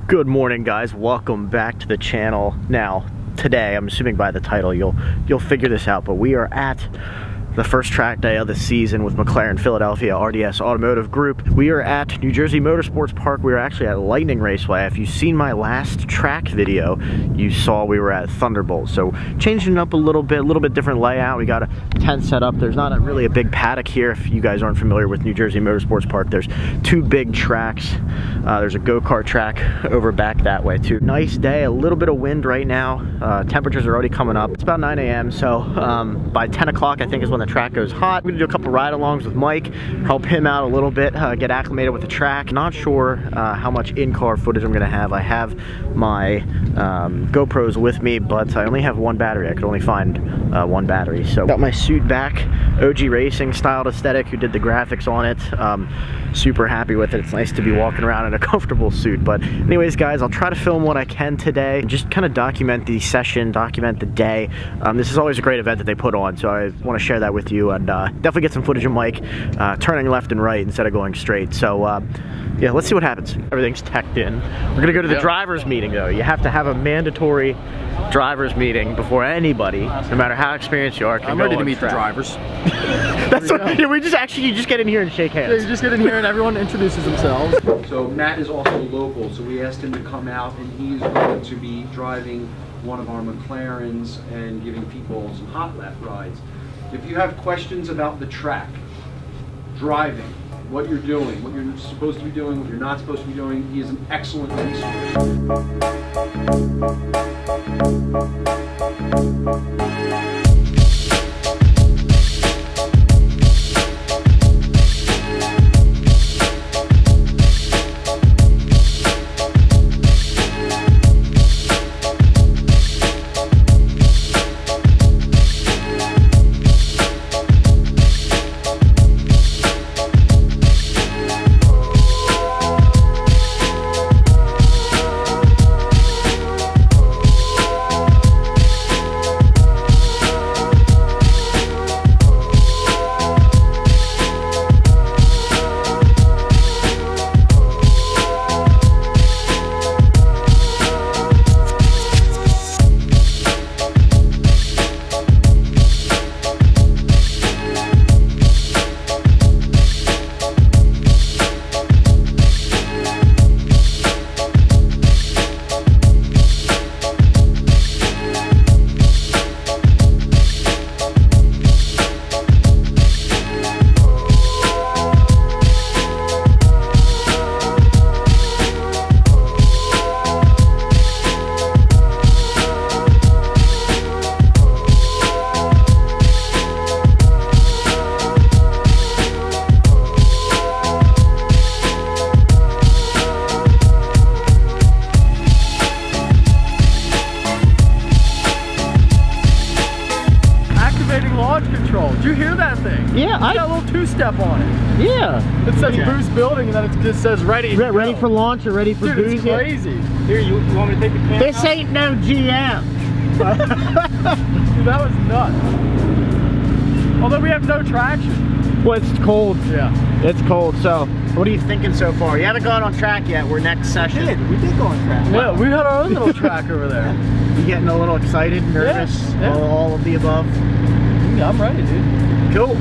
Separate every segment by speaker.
Speaker 1: Good morning, guys. Welcome back to the channel. Now, today, I'm assuming by the title you'll figure this out, but we are at the first track day of the season with McLaren Philadelphia RDS Automotive Group. We are at New Jersey Motorsports Park. We are actually at Lightning Raceway. If you've seen my last track video, you saw we were at Thunderbolt. So changing it up a little bit different layout. We got a tent set up. There's not really a big paddock here. If you guys aren't familiar with New Jersey Motorsports Park, there's two big tracks. There's a go-kart track over back that way too. Nice day, a little bit of wind right now. Temperatures are already coming up. It's about 9 a.m. so by 10 o'clock I think is when the track goes hot. We're gonna do a couple ride-alongs with Mike, help him out a little bit, get acclimated with the track. Not sure how much in-car footage I'm gonna have. I have my GoPros with me, but I only have one battery. I could only find one battery. So got my suit back, OG Racing styled aesthetic, who did the graphics on it. Super happy with it. It's nice to be walking around in a comfortable suit. But anyways, guys, I'll try to film what I can today, just kind of document the session, document the day. This is always a great event that they put on, so I want to share that with you, and definitely get some footage of Mike turning left and right instead of going straight. So yeah, let's see what happens. Everything's teched in. We're gonna go to the drivers meeting though. You have to have a mandatory drivers meeting before anybody, no matter how experienced you are, can
Speaker 2: I'm
Speaker 1: go
Speaker 2: ready to
Speaker 1: on
Speaker 2: meet
Speaker 1: track.
Speaker 2: the drivers.
Speaker 1: That's what, yeah, you just get in here and shake hands.
Speaker 2: Yeah, you just get in here and everyone introduces themselves.
Speaker 3: So Matt is also local, so we asked him to come out, and he's going to be driving one of our McLarens and giving people some hot lap rides. If you have questions about the track, driving, what you're doing, what you're supposed to be doing, what you're not supposed to be doing, he is an excellent resource.
Speaker 2: Control. Did you hear that thing?
Speaker 1: Yeah,
Speaker 2: I got a little two-step on it.
Speaker 1: Yeah.
Speaker 2: It says boost building, and then it just says ready.
Speaker 1: Ready for launch or ready for
Speaker 2: Dude,
Speaker 1: boost?
Speaker 2: it's crazy. Here, you want me to take the camera?
Speaker 1: This ain't no GM.
Speaker 2: Dude, that was nuts. Although we have no traction.
Speaker 1: Well, it's cold.
Speaker 2: Yeah.
Speaker 1: It's cold. So, what are you thinking so far? You haven't gone on track yet. We're next session.
Speaker 2: We did go on track. Yeah, we had our own little track over there.
Speaker 1: You getting a little excited, nervous,
Speaker 2: yeah.
Speaker 1: all of the above?
Speaker 2: Yeah, I'm ready, dude.
Speaker 1: Cool.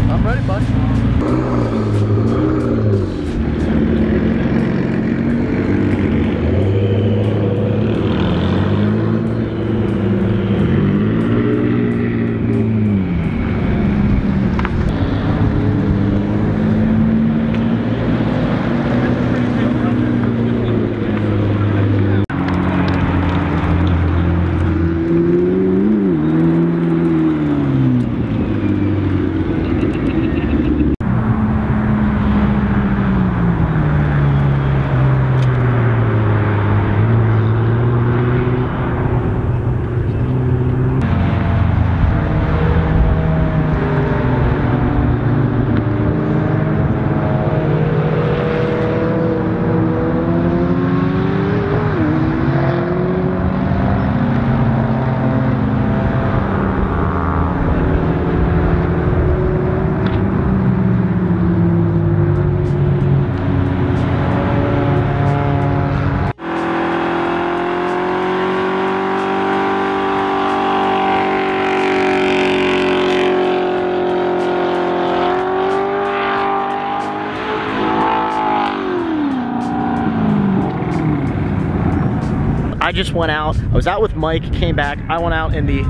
Speaker 2: I'm ready, bud.
Speaker 1: just went out. I was out with Mike, came back. I went out in the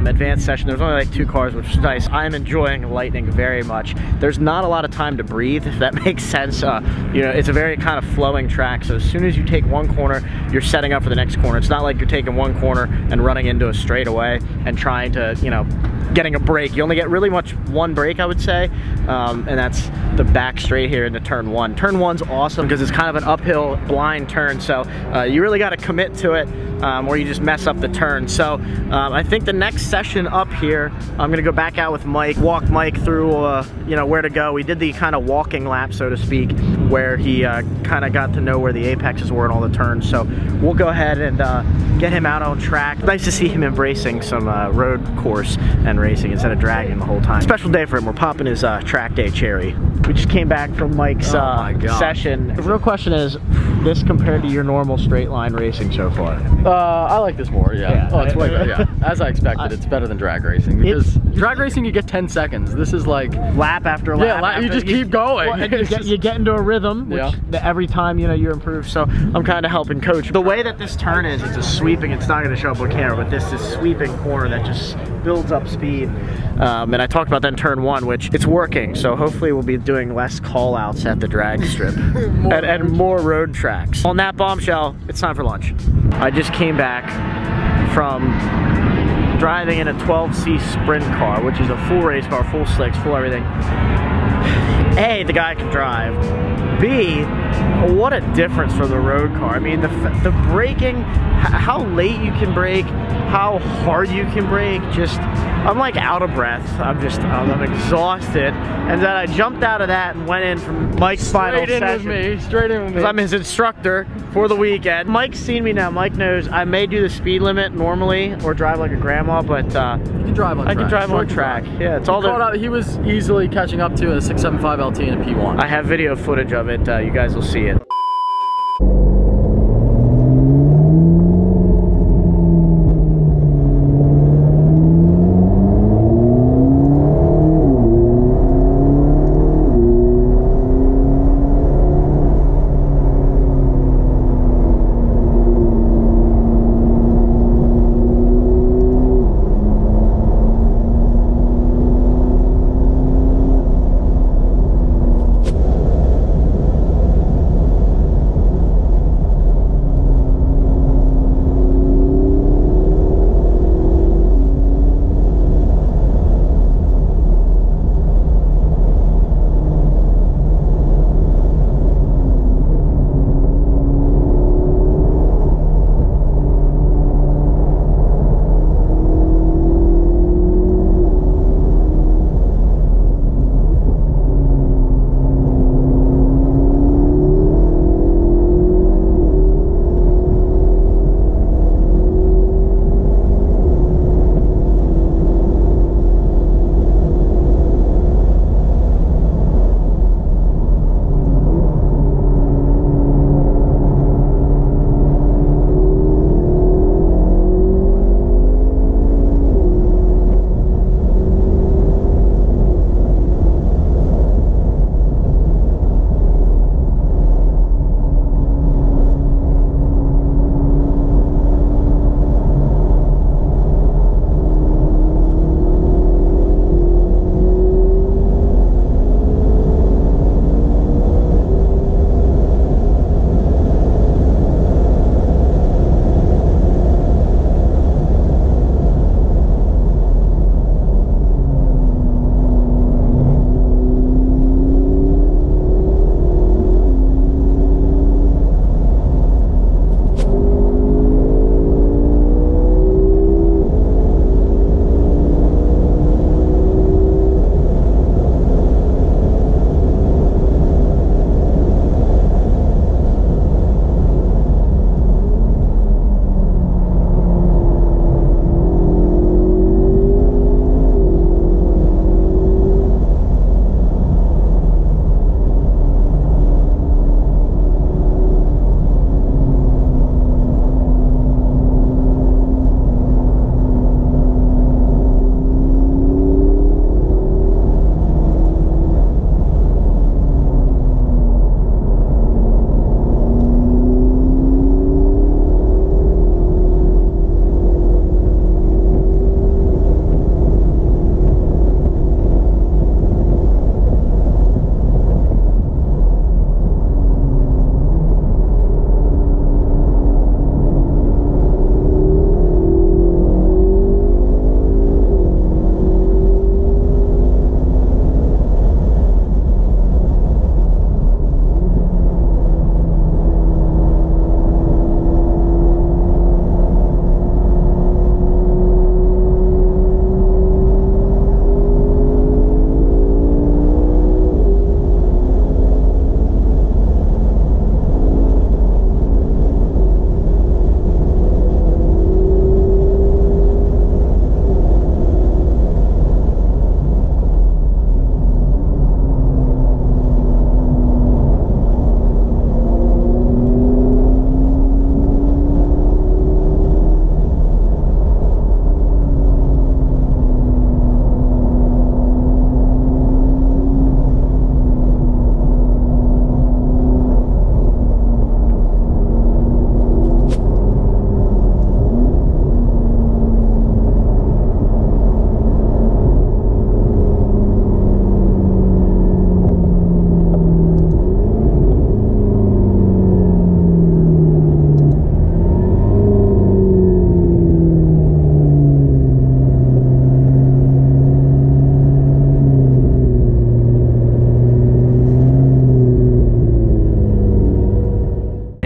Speaker 1: advanced session. There was only like 2 cars, which was nice. I am enjoying lightning very much. There's not a lot of time to breathe, if that makes sense. You know, it's a very kind of flowing track. So as soon as you take one corner, you're setting up for the next corner. It's not like you're taking one corner and running into a straightaway and trying to, you know, getting a break. You only get really much one break, I would say, and that's the back straight here into turn 1. Turn 1's awesome because it's kind of an uphill blind turn, so you really got to commit to it or you just mess up the turn. So I think the next session up here, I'm gonna go back out with Mike, walk Mike through you know, where to go. We did the kind of walking lap, so to speak, where he kind of got to know where the apexes were and all the turns. So we'll go ahead and get him out on track. Nice to see him embracing some road course and racing instead of dragging the whole time. Special day for him. We're popping his track day cherry. We just came back from Mike's session. The real question is, this compared to your normal straight line racing so far?
Speaker 2: I like this more, yeah. Oh, it's way better, yeah. As I expected, it's better than drag racing, because drag racing you get 10 seconds. This is like
Speaker 1: lap after lap.
Speaker 2: Yeah, you just keep going.
Speaker 1: Well, and you get into a rhythm, which every time, you know, you improve. So I'm kind of helping coach. The way that this turn is, it's a sweeping. It's not going to show up on camera, but this is sweeping corner that just builds up speed. And I talked about that in turn 1, which it's working. So hopefully we'll be doing less call outs at the drag strip and more road tracks. On that bombshell, it's time for lunch. I just came back from driving in a 12C sprint car, which is a full race car, full slicks, full everything. A, the guy can drive. B, what a difference from the road car. I mean, the braking, how late you can brake, how hard you can brake, just, I'm like out of breath. I'm exhausted. And then I jumped out of that and went in from Mike's final session.
Speaker 2: Straight in with me.
Speaker 1: Because I'm his instructor for the weekend. Mike's seen me now. Mike knows I may do the speed limit normally or drive like a grandma, but
Speaker 2: you can drive on track.
Speaker 1: I can drive on track. Yeah, it's all the.
Speaker 2: He was easily catching up to a 675 LT and a P1.
Speaker 1: I have video footage of it. You guys will see it.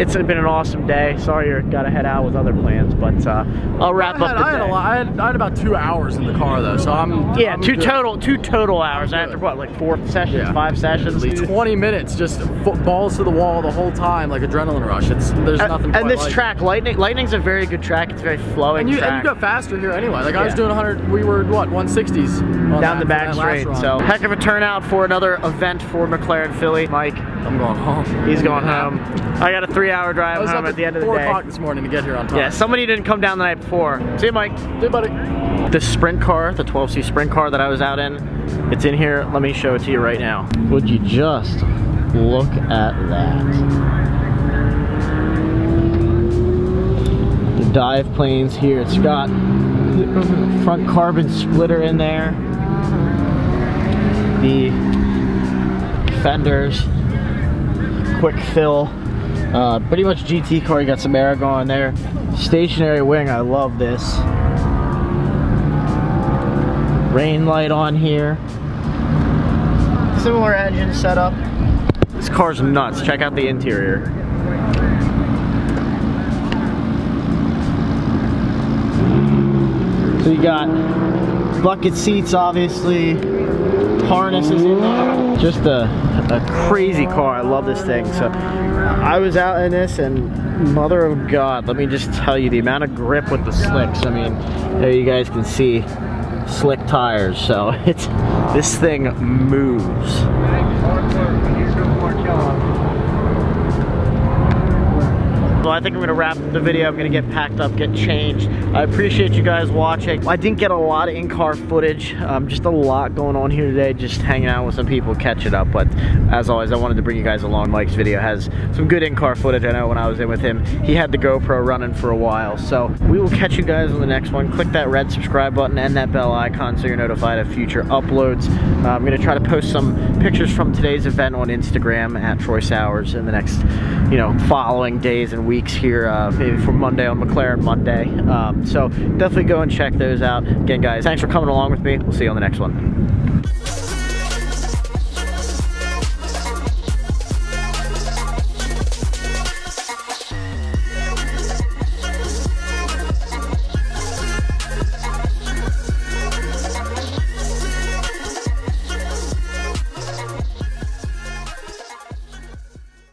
Speaker 1: it's been an awesome day. Sorry you gotta head out with other plans, but I'll wrap up the day.
Speaker 2: I had about 2 hours in the car though, so I'm
Speaker 1: two total hours after what, like 4 sessions, 5 sessions.
Speaker 2: 20 minutes, just balls to the wall the whole time, like adrenaline rush. There's nothing.
Speaker 1: And this
Speaker 2: like
Speaker 1: track, Lightning's a very good track. It's very flowing track.
Speaker 2: And you go faster here anyway. Like I was doing 100. We were what 160s
Speaker 1: down the back straight. So heck of a turnout for another event for McLaren Philly. Mike,
Speaker 2: I'm going home.
Speaker 1: He's going home. I got a 3-hour drive home at the end of the day.
Speaker 2: 4 o'clock this morning to get here on time.
Speaker 1: Yeah, somebody didn't come down the night before. See you, Mike.
Speaker 2: See you, buddy.
Speaker 1: The sprint car, the 12C sprint car that I was out in, it's in here. Let me show it to you right now. Would you just look at that? The dive planes here. It's got the front carbon splitter in there. The fenders, quick fill. Pretty much GT car. You got some air going there. Stationary wing. I love this. Rain light on here. Similar engine setup. This car's nuts. Check out the interior. So you got bucket seats, obviously. Harnesses in there. Just a crazy car. I love this thing. So I was out in this, and mother of God, let me just tell you the amount of grip with the slicks. I mean, there you guys can see slick tires, so this thing moves. Well, I think I'm gonna wrap the video. I'm gonna get packed up, get changed. I appreciate you guys watching. I didn't get a lot of in-car footage. Just a lot going on here today, just hanging out with some people, catching up. But as always, I wanted to bring you guys along. Mike's video has some good in-car footage. I know when I was in with him, he had the GoPro running for a while. So we will catch you guys on the next one. Click that red subscribe button and that bell icon so you're notified of future uploads. I'm gonna try to post some pictures from today's event on Instagram at Troy Sowers in the next, following days and weeks here, maybe for Monday on McLaren Monday. So definitely go and check those out. Again, guys, thanks for coming along with me. We'll see you on the next one.